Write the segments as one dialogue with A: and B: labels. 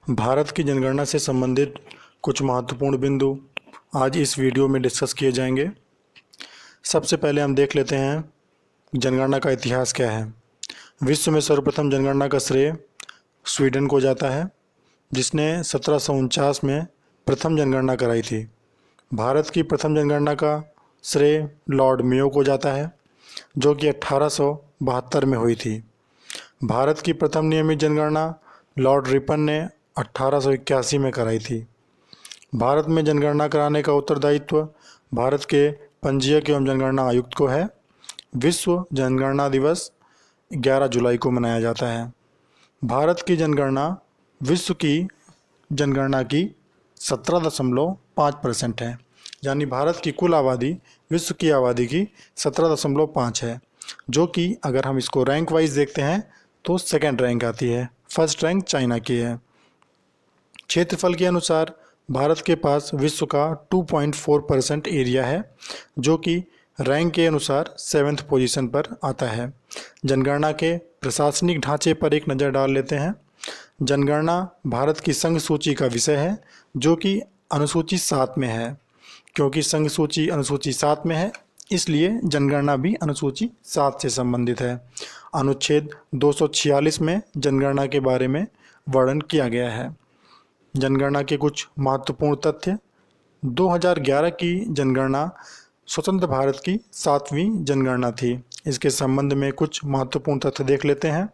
A: भारत की जनगणना से संबंधित कुछ महत्वपूर्ण बिंदु आज इस वीडियो में डिस्कस किए जाएंगे। सबसे पहले हम देख लेते हैं जनगणना का इतिहास क्या है। विश्व में सर्वप्रथम जनगणना का श्रेय स्वीडन को जाता है, जिसने 1749 में प्रथम जनगणना कराई थी। भारत की प्रथम जनगणना का श्रेय लॉर्ड मेयो को जाता है, जो कि 1872 में हुई थी। भारत की प्रथम नियमित जनगणना लॉर्ड रिपन ने 1881 में कराई थी। भारत में जनगणना कराने का उत्तरदायित्व भारत के पंजीयक एवं जनगणना आयुक्त को है। विश्व जनगणना दिवस 11 जुलाई को मनाया जाता है। भारत की जनगणना विश्व की जनगणना की 17.5% है, यानी भारत की कुल आबादी विश्व की आबादी की 17.5 है, जो कि अगर हम इसको रैंक वाइज देखते हैं तो सेकंड रैंक आती है। फर्स्ट रैंक चाइना की है। क्षेत्रफल के अनुसार भारत के पास विश्व का 2.4% एरिया है, जो कि रैंक के अनुसार 7th पोजीशन पर आता है। जनगणना के प्रशासनिक ढांचे पर एक नज़र डाल लेते हैं। जनगणना भारत की संघ सूची का विषय है, जो कि अनुसूची 7 में है। क्योंकि संघ सूची अनुसूची 7 में है, इसलिए जनगणना भी अनुसूची 7 से संबंधित है। अनुच्छेद 246 में जनगणना के बारे में वर्णन किया गया है। जनगणना के कुछ महत्वपूर्ण तथ्य। 2011 की जनगणना स्वतंत्र भारत की 7वीं जनगणना थी। इसके संबंध में कुछ महत्वपूर्ण तथ्य देख लेते हैं।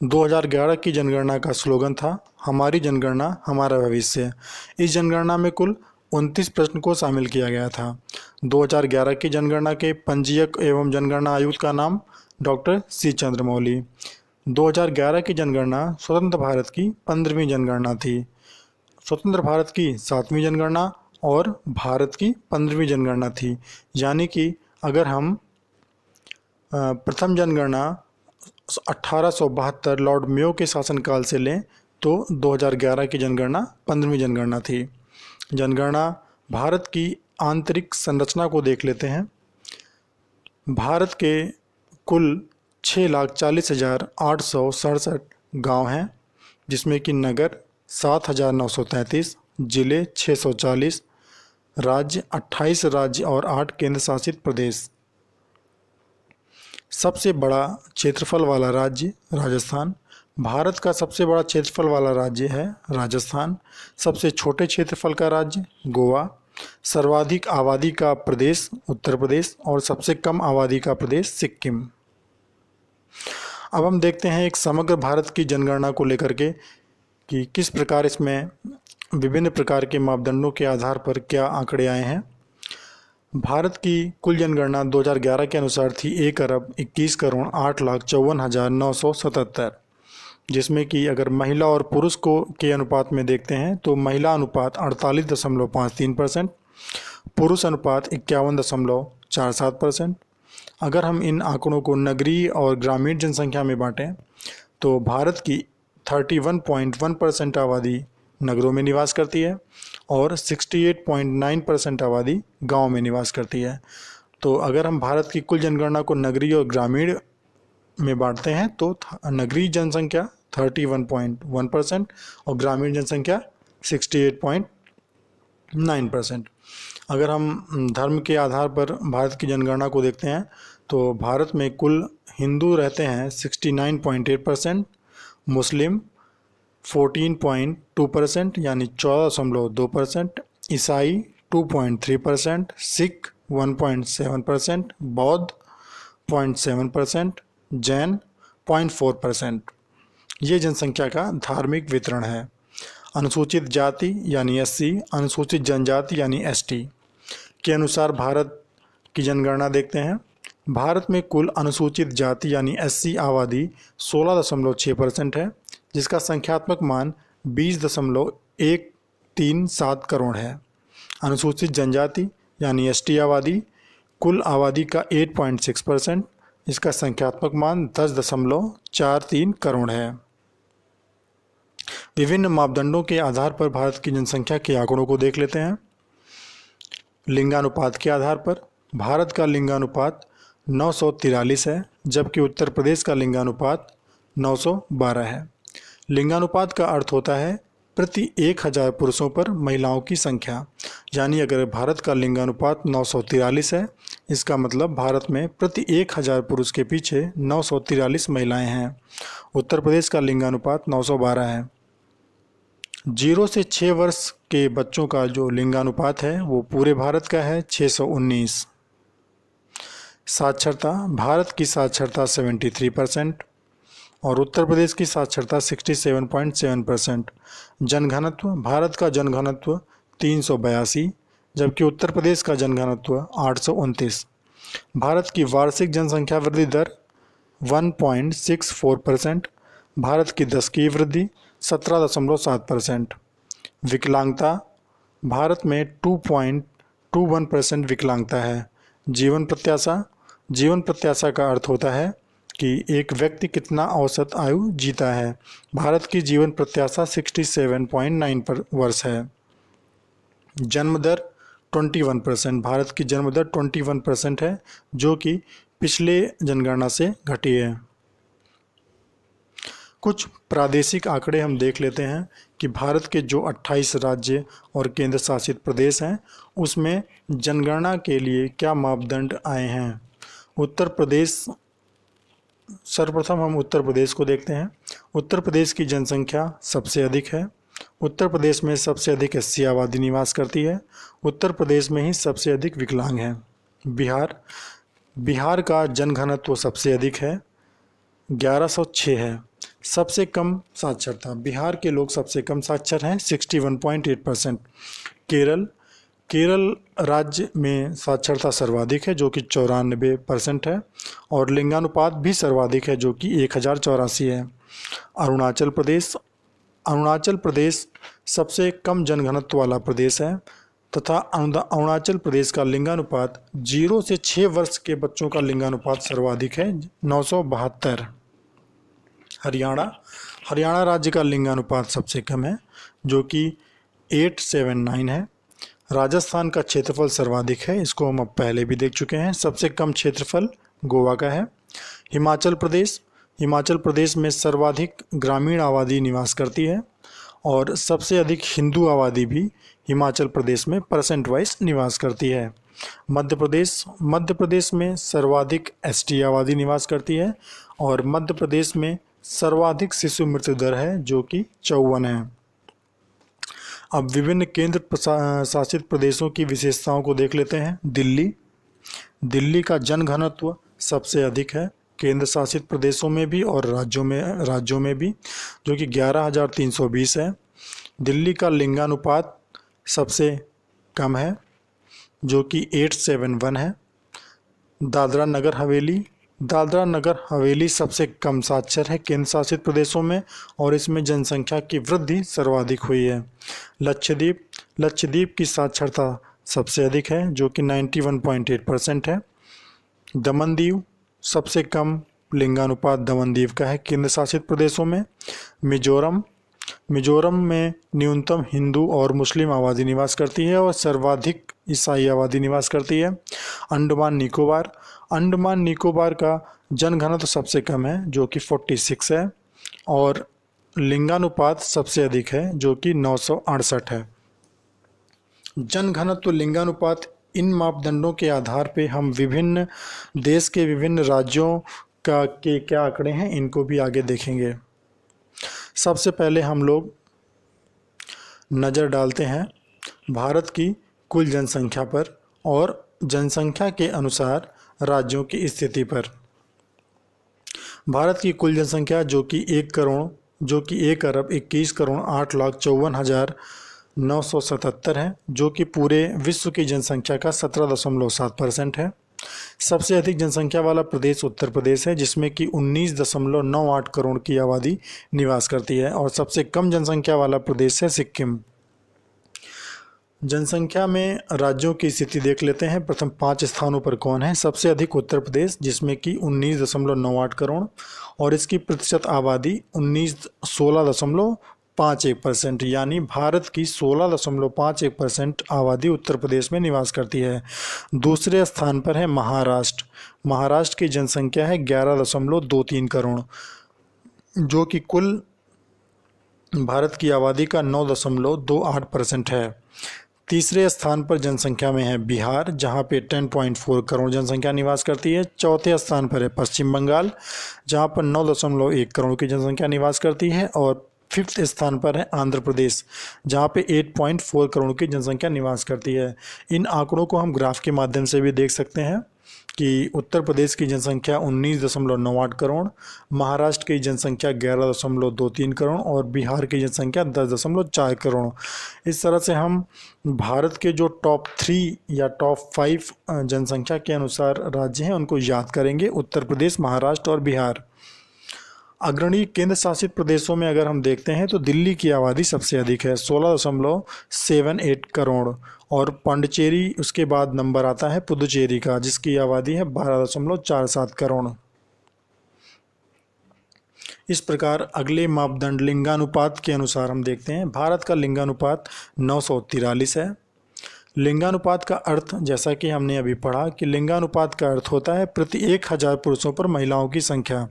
A: 2011 की जनगणना का स्लोगन था, हमारी जनगणना हमारा भविष्य। इस जनगणना में कुल 29 प्रश्न को शामिल किया गया था। 2011 की जनगणना के पंजीयक एवं जनगणना आयुक्त का नाम डॉक्टर सी चंद्रमौली। 2011 की जनगणना स्वतंत्र भारत की 15वीं जनगणना थी। स्वतंत्र भारत की 7वीं जनगणना और भारत की 15वीं जनगणना थी। यानी कि अगर हम प्रथम जनगणना 1872 लॉर्ड मेयो के शासनकाल से लें तो 2011 की जनगणना 15वीं जनगणना थी। जनगणना भारत की आंतरिक संरचना को देख लेते हैं। भारत के कुल 6,40,867 गांव हैं, जिसमें कि नगर 7,933, जिले 640, राज्य 28 राज्य और 8 केंद्र शासित प्रदेश। सबसे बड़ा क्षेत्रफल वाला राज्य राजस्थान। भारत का सबसे बड़ा क्षेत्रफल वाला राज्य है राजस्थान। सबसे छोटे क्षेत्रफल का राज्य गोवा। सर्वाधिक आबादी का प्रदेश उत्तर प्रदेश और सबसे कम आबादी का प्रदेश सिक्किम। अब हम देखते हैं एक समग्र भारत की जनगणना को लेकर के कि किस प्रकार इसमें विभिन्न प्रकार के मापदंडों के आधार पर क्या आंकड़े आए हैं। भारत की कुल जनगणना 2011 के अनुसार थी 1,21,08,54,977, जिसमें कि अगर महिला और पुरुष को के अनुपात में देखते हैं तो महिला अनुपात 48.53%, पुरुष अनुपात 51.47%। अगर हम इन आंकड़ों को नगरीय और ग्रामीण जनसंख्या में बांटें तो भारत की 31.1% आबादी नगरों में निवास करती है और 68.9% आबादी गांव में निवास करती है। तो अगर हम भारत की कुल जनगणना को नगरीय और ग्रामीण में बांटते हैं तो नगरीय जनसंख्या 31.1% और ग्रामीण जनसंख्या 68.9%। अगर हम धर्म के आधार पर भारत की जनगणना को देखते हैं तो भारत में कुल हिंदू रहते हैं 69.8%, मुस्लिम 14.2% यानी 14.2%, ईसाई 2.3%, सिख 1.7%, बौद्ध 0.7%, जैन 0.4%। ये जनसंख्या का धार्मिक वितरण है। अनुसूचित जाति यानी SC, अनुसूचित जनजाति यानी ST के अनुसार भारत की जनगणना देखते हैं। भारत में कुल अनुसूचित जाति यानी SC आबादी 16.6% है, जिसका संख्यात्मक मान 20.137 करोड़ है। अनुसूचित जनजाति यानी ST आबादी कुल आबादी का 8.6%, इसका संख्यात्मक मान 10.43 करोड़ है। विभिन्न मापदंडों के आधार पर भारत की जनसंख्या के आंकड़ों को देख लेते हैं। लिंगानुपात के आधार पर भारत का लिंगानुपात 943 है, जबकि उत्तर प्रदेश का लिंगानुपात 912 है। लिंगानुपात का अर्थ होता है प्रति 1000 पुरुषों पर महिलाओं की संख्या। यानी अगर भारत का लिंगानुपात 943 है, इसका मतलब भारत में प्रति 1000 पुरुष के पीछे 943 महिलाएं हैं। उत्तर प्रदेश का लिंगानुपात 912 है। 0 से 6 वर्ष के बच्चों का जो लिंगानुपात है वो पूरे भारत का है 619। साक्षरता, भारत की साक्षरता 73% और उत्तर प्रदेश की साक्षरता 67.7%। जनघनत्व, भारत का जनघनत्व 382 जबकि उत्तर प्रदेश का जनघनत्व 829। भारत की वार्षिक जनसंख्या वृद्धि दर 1.64%। भारत की 10 की वृद्धि 17.7%। विकलांगता, भारत में 2.21% विकलांगता है। जीवन प्रत्याशा का अर्थ होता है कि एक व्यक्ति कितना औसत आयु जीता है। भारत की जीवन प्रत्याशा 67.9 वर्ष है। जन्म दर 21%, भारत की जन्म दर 21% है, जो कि पिछले जनगणना से घटी है। कुछ प्रादेशिक आंकड़े हम देख लेते हैं कि भारत के जो 28 राज्य और केंद्र शासित प्रदेश हैं उसमें जनगणना के लिए क्या मापदंड आए हैं। उत्तर प्रदेश, सर्वप्रथम हम उत्तर प्रदेश को देखते हैं। उत्तर प्रदेश की जनसंख्या सबसे अधिक है। उत्तर प्रदेश में सबसे अधिक एससी आबादी निवास करती है। उत्तर प्रदेश में ही सबसे अधिक विकलांग हैं। बिहार का जनघनत्व सबसे अधिक है, 1106 है। सबसे कम साक्षरता, बिहार के लोग सबसे कम साक्षर हैं, 61.8%। केरल राज्य में साक्षरता सर्वाधिक है जो कि 94% है और लिंगानुपात भी सर्वाधिक है जो कि 1084 है। अरुणाचल प्रदेश सबसे कम जनघनत्व वाला प्रदेश है तथा अरुणाचल प्रदेश का लिंगानुपात 0 से 6 वर्ष के बच्चों का लिंगानुपात सर्वाधिक है, 972। हरियाणा राज्य का लिंगानुपात सबसे कम है जो कि 879 है। राजस्थान का क्षेत्रफल सर्वाधिक है, इसको हम अब पहले भी देख चुके हैं। सबसे कम क्षेत्रफल गोवा का है। हिमाचल प्रदेश में सर्वाधिक ग्रामीण आबादी निवास करती है और सबसे अधिक हिंदू आबादी भी हिमाचल प्रदेश में परसेंट वाइज निवास करती है। मध्य प्रदेश में सर्वाधिक एसटी आबादी निवास करती है और मध्य प्रदेश में सर्वाधिक शिशु मृत्यु दर है जो कि 54 है। अब विभिन्न केंद्र शासित प्रदेशों की विशेषताओं को देख लेते हैं। दिल्ली का जनघनत्व सबसे अधिक है केंद्र शासित प्रदेशों में भी और राज्यों में भी, जो कि 11,320 है। दिल्ली का लिंगानुपात सबसे कम है जो कि 871 है। दादरा नगर हवेली सबसे कम साक्षर है केंद्र शासित प्रदेशों में और इसमें जनसंख्या की वृद्धि सर्वाधिक हुई है। लक्षद्वीप की साक्षरता सबसे अधिक है जो कि 91.8% है। दमनदीव सबसे कम लिंगानुपात दमनदीव का है केंद्र शासित प्रदेशों में। मिजोरम में न्यूनतम हिंदू और मुस्लिम आबादी निवास करती है और सर्वाधिक ईसाई आबादी निवास करती है। अंडमान निकोबार का जनघनत्व सबसे कम है जो कि 46 है और लिंगानुपात सबसे अधिक है जो कि 968 है। जनघनत्व, लिंगानुपात, इन मापदंडों के आधार पे हम विभिन्न देश के विभिन्न राज्यों के क्या आंकड़े हैं इनको भी आगे देखेंगे। सबसे पहले हम लोग नज़र डालते हैं भारत की कुल जनसंख्या पर और जनसंख्या के अनुसार राज्यों की स्थिति पर। भारत की कुल जनसंख्या जो कि 1,21,08,54,977 है जो कि पूरे विश्व की जनसंख्या का 17.7% है। सबसे अधिक जनसंख्या वाला प्रदेश उत्तर प्रदेश है जिसमें कि 19.98 करोड़ की आबादी निवास करती है और सबसे कम जनसंख्या वाला प्रदेश है सिक्किम। जनसंख्या में राज्यों की स्थिति देख लेते हैं। प्रथम 5 स्थानों पर कौन है। सबसे अधिक उत्तर प्रदेश जिसमें कि 19.98 करोड़ और इसकी प्रतिशत आबादी 16.51%, यानी भारत की 16.51% आबादी उत्तर प्रदेश में निवास करती है। दूसरे स्थान पर है महाराष्ट्र की जनसंख्या है 11.23 करोड़ जो कि कुल भारत की आबादी का 9.28% है। तीसरे स्थान पर जनसंख्या में है बिहार, जहां पे 10.4 करोड़ जनसंख्या निवास करती है। चौथे स्थान पर है पश्चिम बंगाल, जहां पर 9.1 करोड़ की जनसंख्या निवास करती है। और फिफ्थ स्थान पर है आंध्र प्रदेश, जहां पे 8.4 करोड़ की जनसंख्या निवास करती है। इन आंकड़ों को हम ग्राफ के माध्यम से भी देख सकते हैं कि उत्तर प्रदेश की जनसंख्या 19.98 करोड़, महाराष्ट्र की जनसंख्या 11.23 करोड़ और बिहार की जनसंख्या 10.4 करोड़। इस तरह से हम भारत के जो टॉप 3 या टॉप 5 जनसंख्या के अनुसार राज्य हैं उनको याद करेंगे: उत्तर प्रदेश, महाराष्ट्र और बिहार। अग्रणी केंद्र शासित प्रदेशों में अगर हम देखते हैं तो दिल्ली की आबादी सबसे अधिक है, 16.78 करोड़। और पांडिचेरी उसके बाद नंबर आता है पुदुचेरी का, जिसकी आबादी है 12.47 करोड़। इस प्रकार अगले मापदंड लिंगानुपात के अनुसार हम देखते हैं। भारत का लिंगानुपात 943 है। लिंगानुपात का अर्थ, जैसा कि हमने अभी पढ़ा, कि लिंगानुपात का अर्थ होता है प्रति 1000 पुरुषों पर महिलाओं की संख्या।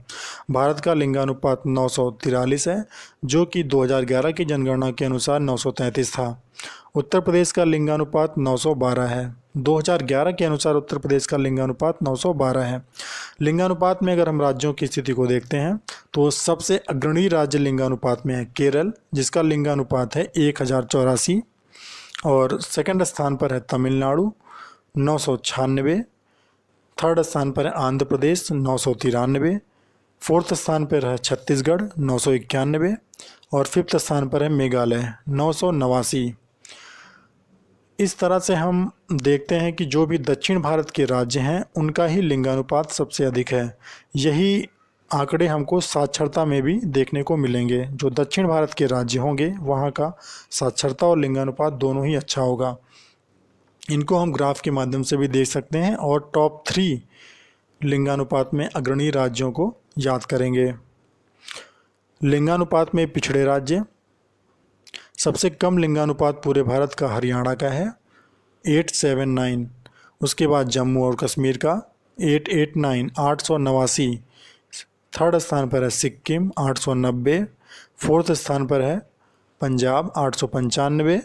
A: भारत का लिंगानुपात 943 है, जो कि 2011 की जनगणना के अनुसार 933 था। उत्तर प्रदेश का लिंगानुपात 912 है। 2011 के अनुसार उत्तर प्रदेश का लिंगानुपात 912 है। लिंगानुपात में अगर हम राज्यों की स्थिति को देखते हैं तो सबसे अग्रणी राज्य लिंगानुपात में है केरल, जिसका लिंगानुपात है 1084। और सेकंड स्थान पर है तमिलनाडु 996। थर्ड स्थान पर है आंध्र प्रदेश 993। फोर्थ स्थान पर है छत्तीसगढ़ 991। और फिफ्थ स्थान पर है मेघालय 989। इस तरह से हम देखते हैं कि जो भी दक्षिण भारत के राज्य हैं उनका ही लिंगानुपात सबसे अधिक है। यही आंकड़े हमको साक्षरता में भी देखने को मिलेंगे। जो दक्षिण भारत के राज्य होंगे वहाँ का साक्षरता और लिंगानुपात दोनों ही अच्छा होगा। इनको हम ग्राफ के माध्यम से भी देख सकते हैं और टॉप 3 लिंगानुपात में अग्रणी राज्यों को याद करेंगे। लिंगानुपात में पिछड़े राज्य: सबसे कम लिंगानुपात पूरे भारत का हरियाणा का है 879। उसके बाद जम्मू और कश्मीर का 889 889। थर्ड स्थान पर है सिक्किम 890। फोर्थ स्थान पर है पंजाब 895।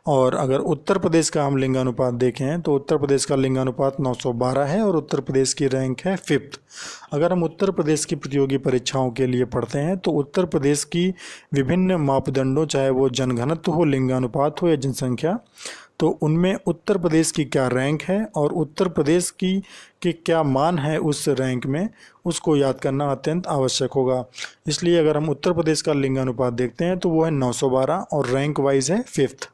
A: और अगर उत्तर प्रदेश का हम लिंगानुपात देखें तो उत्तर प्रदेश का लिंगानुपात 912 है और उत्तर प्रदेश की रैंक है 5th। अगर हम उत्तर प्रदेश की प्रतियोगी परीक्षाओं के लिए पढ़ते हैं तो उत्तर प्रदेश की विभिन्न मापदंडों, चाहे वो जनघनत्व हो, लिंगानुपात हो या जनसंख्या, तो उनमें उत्तर प्रदेश की क्या रैंक है और उत्तर प्रदेश की के क्या मान है उस रैंक में, उसको याद करना अत्यंत आवश्यक होगा। इसलिए अगर हम उत्तर प्रदेश का लिंगानुपात देखते हैं तो वो है 912 और रैंक वाइज है 5th।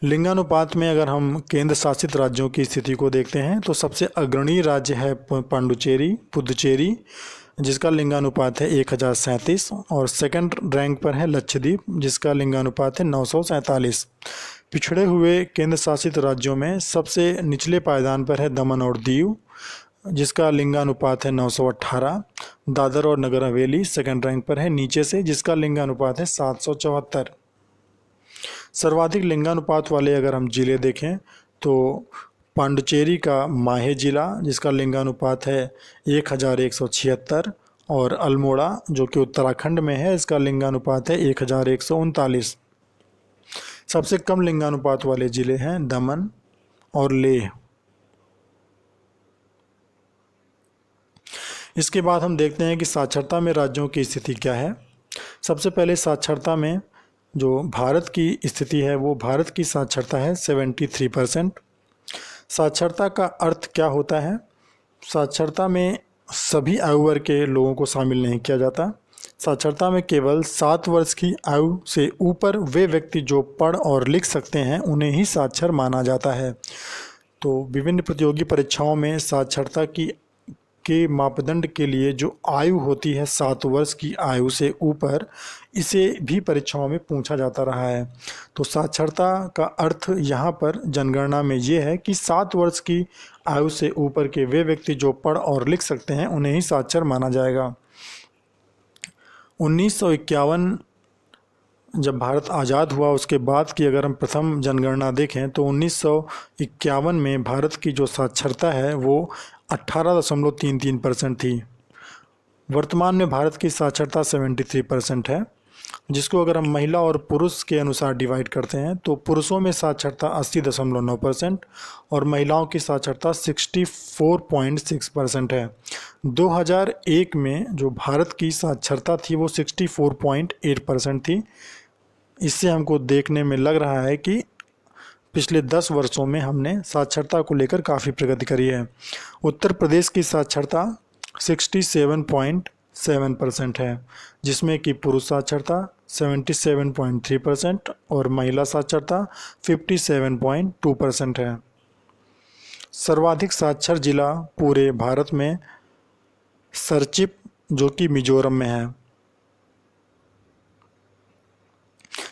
A: लिंगानुपात में अगर हम केंद्र शासित राज्यों की स्थिति को देखते हैं तो सबसे अग्रणी राज्य है पुदुचेरी, जिसका लिंगानुपात है 1037। और सेकंड रैंक पर है लक्षद्वीप, जिसका लिंगानुपात है 947। पिछड़े हुए केंद्र शासित राज्यों में सबसे निचले पायदान पर है दमन और दीव, जिसका लिंगानुपात है 918। दादर और नगर हवेली सेकंड रैंक पर है नीचे से, जिसका लिंगानुपात है 774। सर्वाधिक लिंगानुपात वाले अगर हम जिले देखें तो पांडिचेरी का माहे जिला, जिसका लिंगानुपात है 1176। और अल्मोड़ा, जो कि उत्तराखंड में है, इसका लिंगानुपात है 1139। सबसे कम लिंगानुपात वाले जिले हैं दमन और लेह। इसके बाद हम देखते हैं कि साक्षरता में राज्यों की स्थिति क्या है। सबसे पहले साक्षरता में जो भारत की स्थिति है वो भारत की साक्षरता है 73%। साक्षरता का अर्थ क्या होता है? साक्षरता में सभी आयु वर्ग के लोगों को शामिल नहीं किया जाता। साक्षरता में केवल 7 वर्ष की आयु से ऊपर वे व्यक्ति जो पढ़ और लिख सकते हैं उन्हें ही साक्षर माना जाता है। तो विभिन्न प्रतियोगी परीक्षाओं में साक्षरता के मापदंड के लिए जो आयु होती है 7 वर्ष की आयु से ऊपर, इसे भी परीक्षाओं में पूछा जाता रहा है। तो साक्षरता का अर्थ यहाँ पर जनगणना में ये है कि 7 वर्ष की आयु से ऊपर के वे व्यक्ति जो पढ़ और लिख सकते हैं उन्हें ही साक्षर माना जाएगा। 1951 जब भारत आज़ाद हुआ उसके बाद की अगर हम प्रथम जनगणना देखें तो 1951 में भारत की जो साक्षरता है वो 18.33% थी। वर्तमान में भारत की साक्षरता 73% है, जिसको अगर हम महिला और पुरुष के अनुसार डिवाइड करते हैं तो पुरुषों में साक्षरता 80.9% और महिलाओं की साक्षरता 64.6% है। 2001 में जो भारत की साक्षरता थी वो 64.8% थी। इससे हमको देखने में लग रहा है कि पिछले 10 वर्षों में हमने साक्षरता को लेकर काफ़ी प्रगति करी है। उत्तर प्रदेश की साक्षरता 67.7% है, जिसमें कि पुरुष साक्षरता 77.3% और महिला साक्षरता 57.2% है। सर्वाधिक साक्षर जिला पूरे भारत में सरचिप जो कि मिजोरम में है।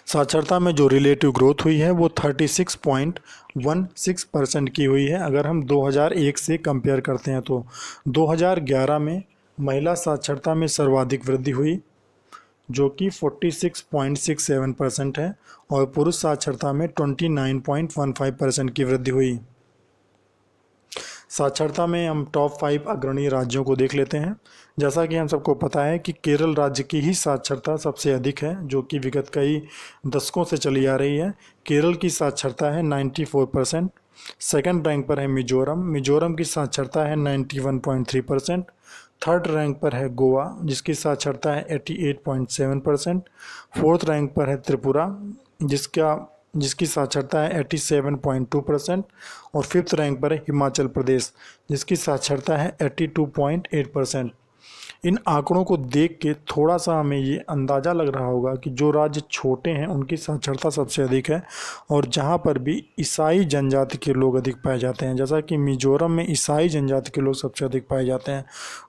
A: साक्षरता में जो रिलेटिव ग्रोथ हुई है वो 36.16% की हुई है। अगर हम 2001 से कंपेयर करते हैं तो 2011 में महिला साक्षरता में सर्वाधिक वृद्धि हुई जो कि 46.67% है और पुरुष साक्षरता में 29.15% की वृद्धि हुई। साक्षरता में हम टॉप 5 अग्रणी राज्यों को देख लेते हैं। जैसा कि हम सबको पता है कि केरल राज्य की ही साक्षरता सबसे अधिक है, जो कि विगत कई दशकों से चली आ रही है। केरल की साक्षरता है 94%। सेकंड रैंक पर है मिजोरम। मिजोरम की साक्षरता है 91.3%। थर्ड रैंक पर है गोवा, जिसकी साक्षरता है 88.7%। फोर्थ रैंक पर है त्रिपुरा, जिसकी साक्षरता है 87.2% और फिफ्थ रैंक पर है हिमाचल प्रदेश, जिसकी साक्षरता है 82.8%। इन आंकड़ों को देख के थोड़ा सा हमें ये अंदाज़ा लग रहा होगा कि जो राज्य छोटे हैं उनकी साक्षरता सबसे अधिक है और जहाँ पर भी ईसाई जनजाति के लोग अधिक पाए जाते हैं, जैसा कि मिजोरम में ईसाई जनजाति के लोग सबसे अधिक पाए जाते हैं।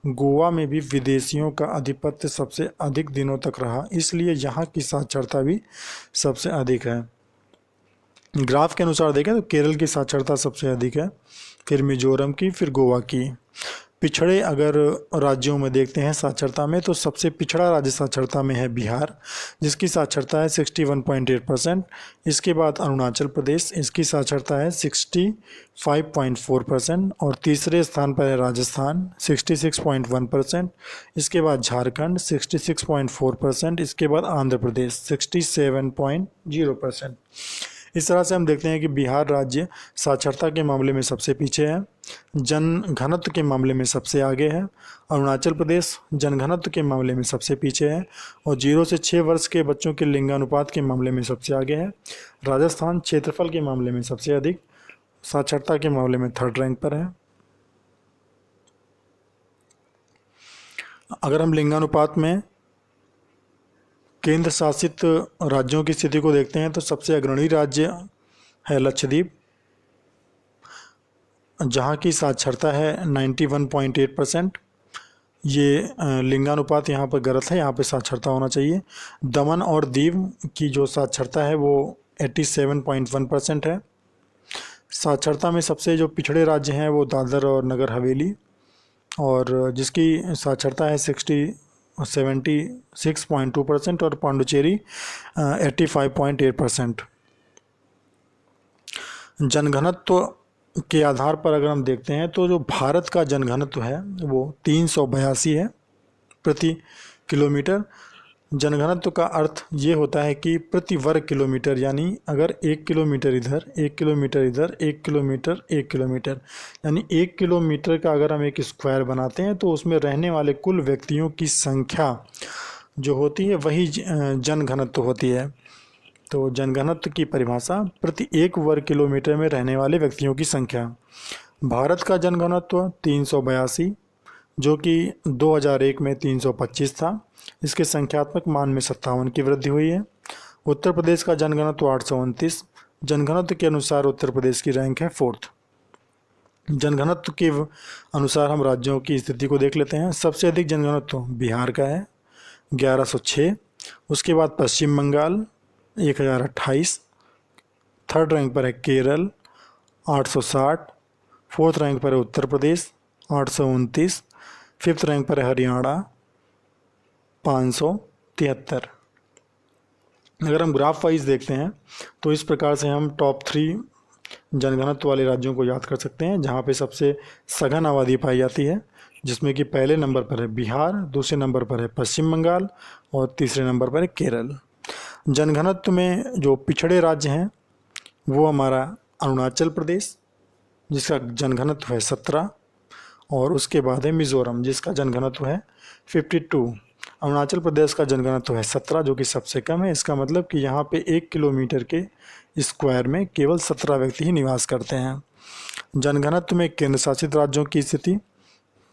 A: गोवा में भी विदेशियों का आधिपत्य सबसे अधिक दिनों तक रहा, इसलिए यहाँ की साक्षरता भी सबसे अधिक है। ग्राफ के अनुसार देखें तो केरल की साक्षरता सबसे अधिक है, फिर मिजोरम की, फिर गोवा की। पिछड़े अगर राज्यों में देखते हैं साक्षरता में तो सबसे पिछड़ा राज्य साक्षरता में है बिहार, जिसकी साक्षरता है 61.8%। इसके बाद अरुणाचल प्रदेश, इसकी साक्षरता है 65.4% और तीसरे स्थान पर है राजस्थान 66.1%। इसके बाद झारखंड 66.4%। इसके बाद आंध्र प्रदेश 67.0%। इस तरह से हम देखते हैं कि बिहार राज्य साक्षरता के मामले में सबसे पीछे है, जनघनत्व के मामले में सबसे आगे है। अरुणाचल प्रदेश जनघनत्व के मामले में सबसे पीछे है और 0 से 6 वर्ष के बच्चों के लिंगानुपात के मामले में सबसे आगे है। राजस्थान क्षेत्रफल के मामले में सबसे अधिक, साक्षरता के मामले में थर्ड रैंक पर है। अगर हम लिंगानुपात में केंद्र शासित राज्यों की स्थिति को देखते हैं तो सबसे अग्रणी राज्य है लक्षद्वीप, जहाँ की साक्षरता है 91.8%। ये लिंगानुपात यहाँ पर गलत है, यहाँ पे साक्षरता होना चाहिए। दमन और दीव की जो साक्षरता है वो 87.1% है। साक्षरता में सबसे जो पिछड़े राज्य हैं वो दादर और नगर हवेली, और जिसकी साक्षरता है 76.2% और पांडुचेरी 85.8%। जनघनत्व के आधार पर अगर हम देखते हैं तो जो भारत का जनघनत्व है वो 382 है प्रति किलोमीटर। जनघनत्व का अर्थ ये होता है कि प्रति वर्ग किलोमीटर, यानी अगर 1 किलोमीटर इधर, 1 किलोमीटर इधर, 1 किलोमीटर, 1 किलोमीटर, यानी 1 किलोमीटर का अगर हम एक स्क्वायर बनाते हैं तो उसमें रहने वाले कुल व्यक्तियों की संख्या जो होती है वही जनघनत्व होती है। तो जनघनत्व की परिभाषा प्रति 1 वर्ग किलोमीटर में रहने वाले व्यक्तियों की संख्या। भारत का जनघनत्व 382 जो कि 2001 में 325 था। इसके संख्यात्मक मान में 57 की वृद्धि हुई है। उत्तर प्रदेश का जनघनत्व 829। जनघनत्व के अनुसार उत्तर प्रदेश की रैंक है 4th। जनघनत्व के अनुसार हम राज्यों की स्थिति को देख लेते हैं। सबसे अधिक जनघनत्व बिहार का है 1106। उसके बाद पश्चिम बंगाल 1028। थर्ड रैंक पर है केरल 860। फोर्थ रैंक पर है उत्तर प्रदेश 829। फिफ्थ रैंक पर है हरियाणा 573। अगर हम ग्राफ वाइज देखते हैं तो इस प्रकार से हम टॉप 3 जनघनत्व वाले राज्यों को याद कर सकते हैं जहाँ पे सबसे सघन आबादी पाई जाती है, जिसमें कि पहले नंबर पर है बिहार, दूसरे नंबर पर है पश्चिम बंगाल और तीसरे नंबर पर है केरल। जनघनत्व में जो पिछड़े राज्य हैं वो हमारा अरुणाचल प्रदेश, जिसका जनघनत्व है 17, और उसके बाद है मिज़ोरम जिसका जनघनत्व है 52। अरुणाचल प्रदेश का जनघनत्व है 17 जो कि सबसे कम है। इसका मतलब कि यहाँ पे 1 किलोमीटर के स्क्वायर में केवल 17 व्यक्ति ही निवास करते हैं। जनघनत्व में केंद्र शासित राज्यों की स्थिति,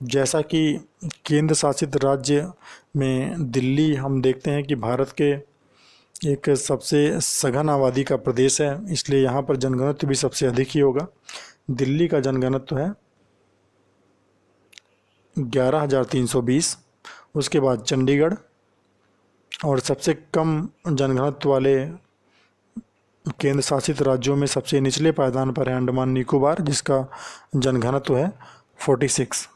A: जैसा कि केंद्र शासित राज्य में दिल्ली हम देखते हैं कि भारत के एक सबसे सघन आबादी का प्रदेश है, इसलिए यहाँ पर जनघनत्व भी सबसे अधिक ही होगा। दिल्ली का जनघनत्व है 11,320। उसके बाद चंडीगढ़, और सबसे कम जनघनत्व वाले केंद्र शासित राज्यों में सबसे निचले पायदान पर है अंडमान निकोबार, जिसका जनघनत्व है 46।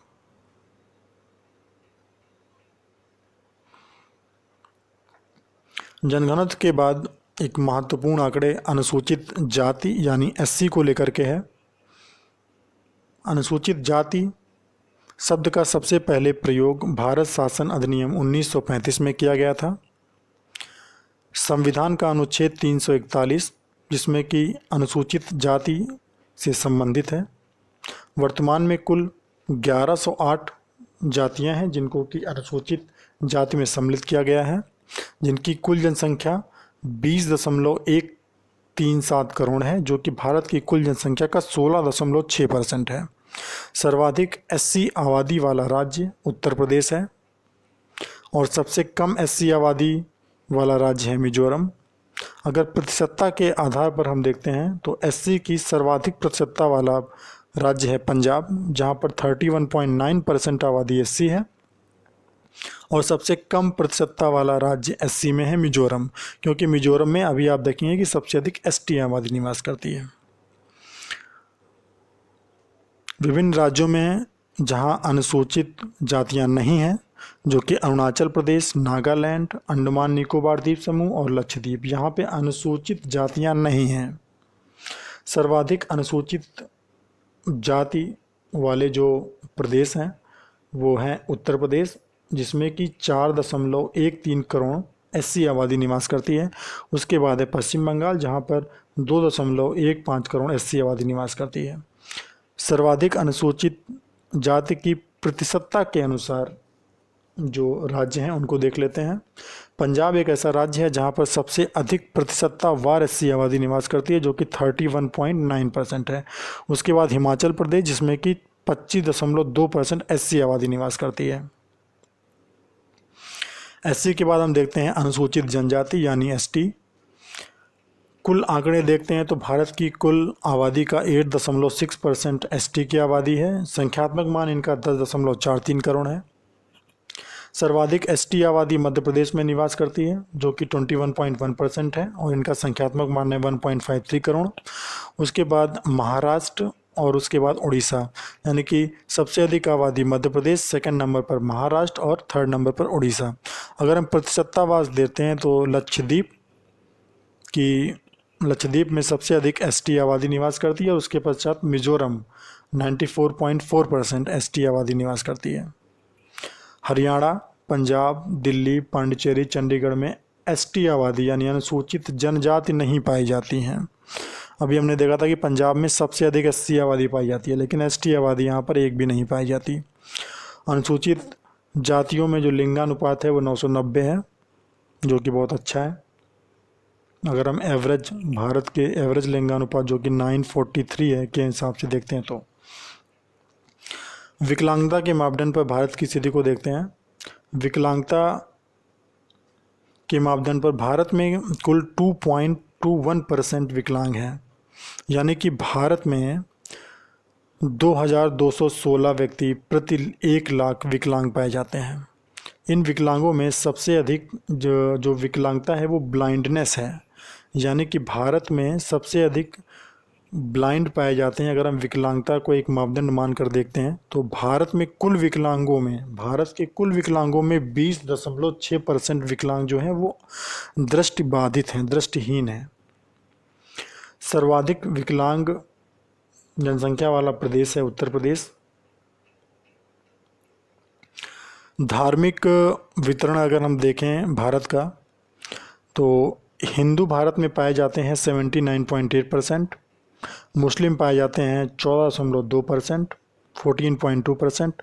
A: जनगणना के बाद एक महत्वपूर्ण आंकड़े अनुसूचित जाति यानी एससी को लेकर के है। अनुसूचित जाति शब्द का सबसे पहले प्रयोग भारत शासन अधिनियम 1935 में किया गया था। संविधान का अनुच्छेद 341 जिसमें कि अनुसूचित जाति से संबंधित है। वर्तमान में कुल 1108 जातियां हैं जिनको कि अनुसूचित जाति में सम्मिलित किया गया है, जिनकी कुल जनसंख्या 20.137 करोड़ है, जो कि भारत की कुल जनसंख्या का 16.6% है। सर्वाधिक एससी आबादी वाला राज्य उत्तर प्रदेश है और सबसे कम एससी आबादी वाला राज्य है मिजोरम। अगर प्रतिशतता के आधार पर हम देखते हैं तो एससी की सर्वाधिक प्रतिशतता वाला राज्य है पंजाब, जहां पर 31.9% आबादी एससी है, और सबसे कम प्रतिशतता वाला राज्य एससी में है मिजोरम, क्योंकि मिजोरम में अभी आप देखेंगे कि सबसे अधिक एसटी आबादी निवास करती है। विभिन्न राज्यों में जहां अनुसूचित जातियां नहीं हैं, जो कि अरुणाचल प्रदेश, नागालैंड, अंडमान निकोबार द्वीप समूह और लक्षद्वीप, यहाँ पे अनुसूचित जातियां नहीं हैं। सर्वाधिक अनुसूचित जाति वाले जो प्रदेश हैं वो हैं उत्तर प्रदेश, जिसमें कि 4.13 करोड़ एससी आबादी निवास करती है। उसके बाद है पश्चिम बंगाल, जहाँ पर 2.15 करोड़ एससी आबादी निवास करती है। सर्वाधिक अनुसूचित जाति की प्रतिशतता के अनुसार जो राज्य हैं उनको देख लेते हैं। पंजाब एक ऐसा राज्य है जहां पर सबसे अधिक प्रतिशतता वार एससी आबादी निवास करती है, जो कि 31.9% है। उसके बाद हिमाचल प्रदेश, जिसमें कि 25.2% एससी आबादी निवास करती है। एससी के बाद हम देखते हैं अनुसूचित जनजाति यानी एसटी। कुल आंकड़े देखते हैं तो भारत की कुल आबादी का 8.6% एसटी की आबादी है। संख्यात्मक मान इनका 10.43 करोड़ है। सर्वाधिक एसटी आबादी मध्य प्रदेश में निवास करती है, जो कि 21.1% है, और इनका संख्यात्मक मान है 1.53 करोड़। उसके बाद महाराष्ट्र और उसके बाद उड़ीसा, यानी कि सबसे अधिक आबादी मध्य प्रदेश, सेकंड नंबर पर महाराष्ट्र और थर्ड नंबर पर उड़ीसा। अगर हम प्रतिशततावार देते हैं तो लक्षद्वीप में सबसे अधिक एसटी आबादी निवास करती है, और उसके पश्चात मिजोरम 94.4% एसटी आबादी निवास करती है। हरियाणा, पंजाब, दिल्ली, पांडिचेरी, चंडीगढ़ में एसटी आबादी यानी अनुसूचित जनजाति नहीं पाई जाती हैं। अभी हमने देखा था कि पंजाब में सबसे अधिक एससी आबादी पाई जाती है, लेकिन एसटी आबादी यहाँ पर एक भी नहीं पाई जाती। अनुसूचित जातियों में जो लिंगानुपात है वो 990 है, जो कि बहुत अच्छा है। अगर हम भारत के एवरेज लिंगानुपात जो कि 943 है के हिसाब से देखते हैं तो। विकलांगता के मापदंड पर भारत की स्थिति को देखते हैं। विकलांगता के मापदंड पर भारत में कुल 2.21% विकलांग हैं, यानी कि भारत में 2216 व्यक्ति प्रति 1 लाख विकलांग पाए जाते हैं। इन विकलांगों में सबसे अधिक जो विकलांगता है वो ब्लाइंडनेस है, यानी कि भारत में सबसे अधिक ब्लाइंड पाए जाते हैं। अगर हम विकलांगता को एक मापदंड मानकर देखते हैं तो भारत के कुल विकलांगों में 20.6% विकलांग जो हैं वो दृष्टिबाधित हैं, दृष्टिहीन हैं। सर्वाधिक विकलांग जनसंख्या वाला प्रदेश है उत्तर प्रदेश। धार्मिक वितरण अगर हम देखें भारत का, तो हिंदू भारत में पाए जाते हैं 79.8%, मुस्लिम पाए जाते हैं 14.2%, 14.2%,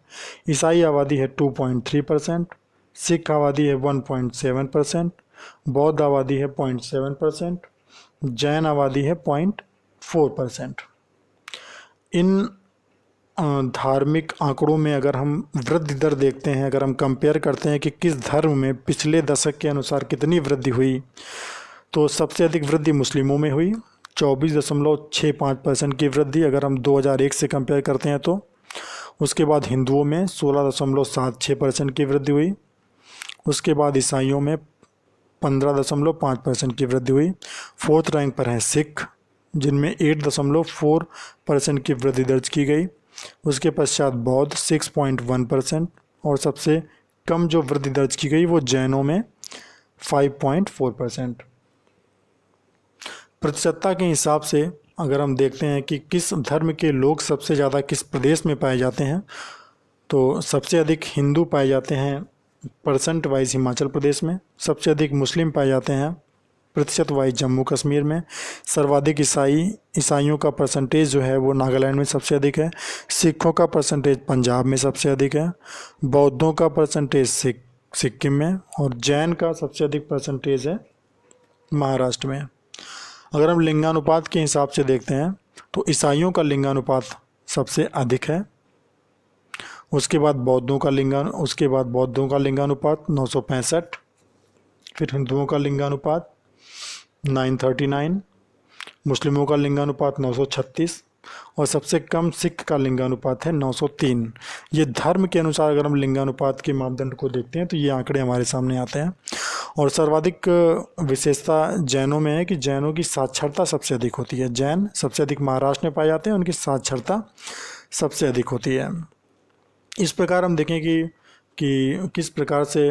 A: ईसाई आबादी है 2.3%, सिख आबादी है 1.7%, बौद्ध आबादी है 0.7%, जैन आबादी है 0.4%। इन धार्मिक आंकड़ों में अगर हम वृद्धि दर देखते हैं, अगर हम कंपेयर करते हैं कि किस धर्म में पिछले दशक के अनुसार कितनी वृद्धि हुई, तो सबसे अधिक वृद्धि मुस्लिमों में हुई 24.65% की वृद्धि अगर हम 2001 से कंपेयर करते हैं तो। उसके बाद हिंदुओं में 16.76% की वृद्धि हुई। उसके बाद ईसाइयों में 15.5% की वृद्धि हुई। फोर्थ रैंक पर हैं सिख, जिनमें 8.4% की वृद्धि दर्ज की गई। उसके पश्चात बौद्ध 6.1%, और सबसे कम जो वृद्धि दर्ज की गई वो जैनों में 5.4%। प्रतिशतता के हिसाब से अगर हम देखते हैं कि किस धर्म के लोग सबसे ज़्यादा किस प्रदेश में पाए जाते हैं, तो सबसे अधिक हिंदू पाए जाते हैं परसेंट वाइज हिमाचल प्रदेश में, सबसे अधिक मुस्लिम पाए जाते हैं प्रतिशत वाइज जम्मू कश्मीर में, सर्वाधिक ईसाइयों का परसेंटेज जो है वो नागालैंड में सबसे अधिक है, सिखों का परसेंटेज पंजाब में सबसे अधिक है, बौद्धों का परसेंटेज सिक्किम में, और जैन का सबसे अधिक परसेंटेज है महाराष्ट्र में। अगर हम लिंगानुपात के हिसाब से देखते हैं तो ईसाइयों का लिंगानुपात सबसे अधिक है। उसके बाद बौद्धों का लिंगानुपात 965, फिर हिंदुओं का लिंगानुपात 939, मुस्लिमों का लिंगानुपात 936, और सबसे कम सिख का लिंगानुपात है 903। ये धर्म के अनुसार अगर हम लिंगानुपात के मापदंड को देखते हैं तो ये आंकड़े हमारे सामने आते हैं। और सर्वाधिक विशेषता जैनों में है कि जैनों की साक्षरता सबसे अधिक होती है। जैन सबसे अधिक महाराष्ट्र में पाए जाते हैं, उनकी साक्षरता सबसे अधिक होती है। इस प्रकार हम देखें कि किस प्रकार से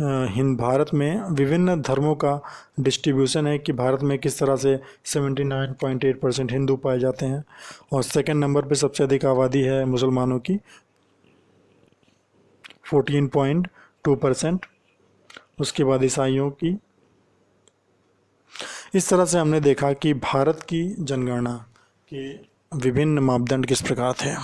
A: हिंद भारत में विभिन्न धर्मों का डिस्ट्रीब्यूशन है, कि भारत में किस तरह से 79.8% हिंदू पाए जाते हैं, और सेकंड नंबर पे सबसे अधिक आबादी है मुसलमानों की 14.2%, उसके बाद ईसाइयों की। इस तरह से हमने देखा कि भारत की जनगणना के विभिन्न मापदंड किस प्रकार थे।